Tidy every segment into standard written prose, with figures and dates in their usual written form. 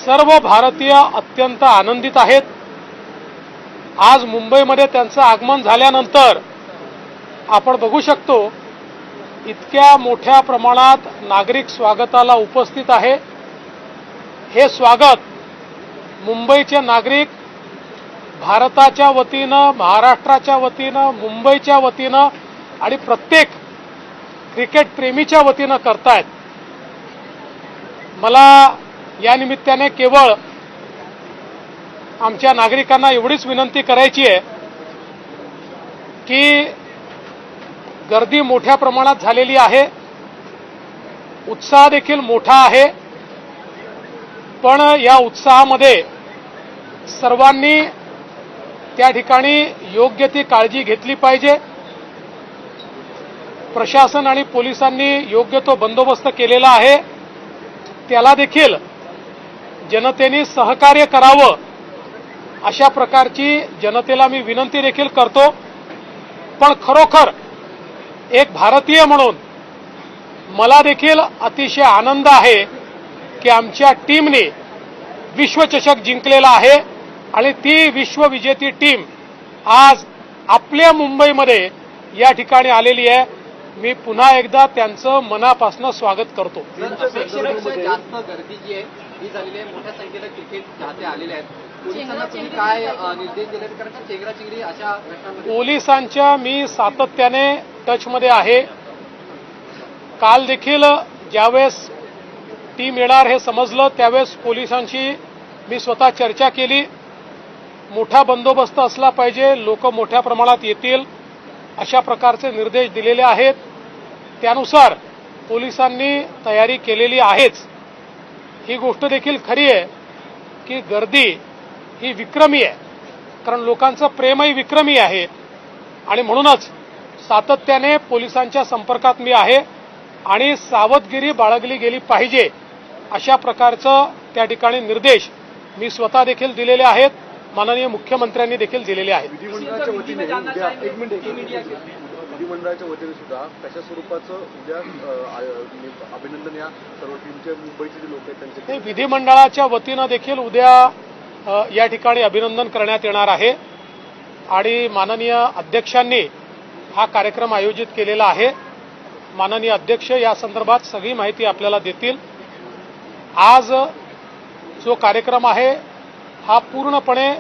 सर्व भारतीय अत्यंत आनंदित आहेत। आज मुंबईमध्ये त्यांचं आगमन झाल्यानंतर आपण बघू शकतो इतक्या मोठ्या प्रमाणात नागरिक स्वागताला उपस्थित आहे। हे स्वागत मुंबईचे नागरिक भारताच्या वतीनं, महाराष्ट्राच्या वतीनं, मुंबईच्या वतीनं आणि प्रत्येक क्रिकेट प्रेमीच्या वतीनं करतायत। मला या निमित्ताने केवळ आमच्या नागरिकांना एवढीच विनंती करायची आहे की गर्दी मोठ्या प्रमाणात झालेली आहे, उत्साह देखील मोठा आहे, पण या उत्साहामध्ये सर्वांनी त्या ठिकाणी योग्य ती काळजी घेतली पाहिजे। प्रशासन आणि पोलिसांनी योग्य तो बंदोबस्त केलेला आहे, त्याला देखील जनतेने सहकार्य करावं अशा प्रकारची जनतेला मी विनंती देखील करतो। पण खरोखर एक भारतीय म्हणून मला देखील अतिशय आनंद आहे की आमच्या टीमने विश्वचषक जिंकलेला आहे आणि ती विश्वविजेती टीम आज आपल्या मुंबईमध्ये या ठिकाणी आलेली आहे। मी पुन्हा एकदा त्यांचं मनापासून स्वागत करतो। अपेक्षेपेक्षा जास्त गर्दी जी आहे ही झालेली आहे, मोठ्या संख्येने क्रिकेट चाहते आलेले आहेत। पोलिसांना तुम्ही काय निर्देश दिले, कारण का चेंगराचेंगरी अशा घटनांमध्ये पोलिसांच्या मी सातत्याने टचमध्ये आहे। काल देखील ज्यावेळेस टीम येणार हे समजलं त्यावेळेस पोलिसांशी मी स्वतः चर्चा केली। मोठा बंदोबस्त असला पाहिजे, लोक मोठ्या प्रमाणात येतील अशा प्रकारचे निर्देश दिलेले आहेत। त्यानुसार पोलिसांनी तयारी केलेली आहेच। ही गोष्ट देखील खरी आहे की गर्दी ही विक्रमी आहे, कारण लोकांचं प्रेमही विक्रमी आहे आणि म्हणूनच सातत्याने पोलिसांच्या संपर्कात मी आहे आणि सावधगिरी बाळगली गेली पाहिजे अशा प्रकारचं त्या ठिकाणी निर्देश मी स्वतः देखील दिलेले आहेत, माननीय मुख्यमंत्र्यांनी देखील दिलेले आहेत। विधिमंडळाच्या वतीने सुद्धा कशा स्वरूपाचं उद्या अभिनंदन या सर्व टीमचे मुंबईचे जे लोक आहेत त्यांचे विधिमंडळाच्या वतीनं देखील उद्या या ठिकाणी अभिनंदन करण्यात येणार आहे आणि माननीय अध्यक्षांनी हा कार्यक्रम आयोजित केलेला आहे। माननीय अध्यक्ष या संदर्भात सगळी माहिती आपल्याला देतील। आज जो कार्यक्रम आहे हा पूर्णपणे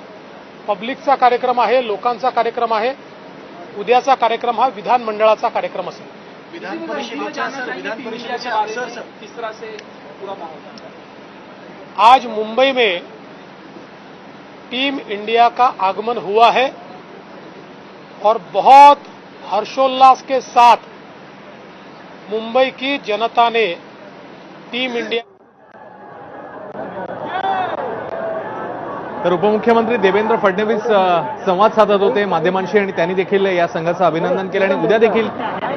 पब्लिकचा कार्यक्रम आहे, लोकांचा कार्यक्रम आहे। उद्याचा कार्यक्रम हा विधानमंडळाचा कार्यक्रम असेल। विधान परिषदेचा किस तरह से पूरा माहौल? आज मुंबई में टीम इंडिया का आगमन हुआ है और बहुत हर्षोल्लास के साथ मुंबई की जनता ने टीम इंडिया। तर उपमुख्यमंत्री देवेंद्र फडणवीस संवाद साधत होते माध्यमांशी आणि त्यांनी देखील या संघाचं अभिनंदन केलं आणि उद्या देखील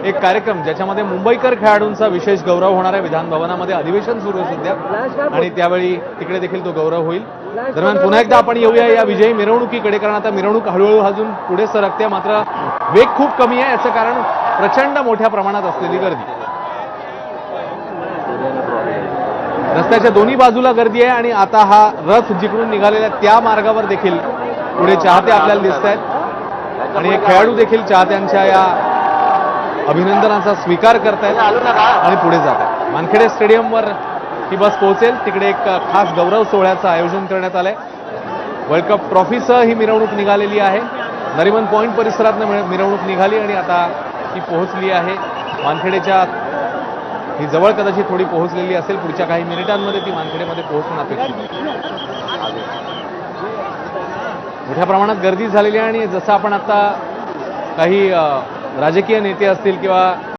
एक कार्यक्रम ज्याच्यामध्ये मुंबईकर खेळाडूंचा विशेष गौरव होणार आहे। विधान भवनामध्ये अधिवेशन सुरू आहे सध्या आणि त्यावेळी तिकडे देखील तो गौरव होईल। दरम्यान पुन्हा एकदा आपण येऊया या विजयी मिरवणुकीकडे, कारण आता मिरवणूक हळूहळू अजून पुढे सरकते, मात्र वेग खूप कमी आहे। याचं कारण प्रचंड मोठ्या प्रमाणात असलेली गर्दी। रस्त्याच्या दोन्ही बाजूला गर्दी आहे आणि आता हा रथ जिकडून निघालेला त्या मार्गावर देखील पुढे चाहते आपल्याला दिसत आहेत आणि हे खेळाडू देखील चाहत्यांच्या या अभिनंदनाचा स्वीकार करतायत आणि पुढे जात आहेत। वानखेडे स्टेडियमवर ही बस पोहोचेल, तिकडे एक खास गौरव सोहळ्याचं आयोजन करण्यात आलंय। वर्ल्ड कप ट्रॉफीसह ही मिरवणूक निघालेली आहे। नरिमन पॉइंट परिसरात मिरवणूक निघाली आणि आता ही पोहोचली आहे वानखेडेच्या ही जवळ, कदाचित थोडी पोहोचलेली असेल। पुढच्या काही मिनिटांमध्ये ती वानखेडेमध्ये पोहोचणं अपेक्षित आहे। मोठ्या प्रमाणात गर्दी झालेली आहे आणि जसं आपण आता काही राजकीय नेते असतील किंवा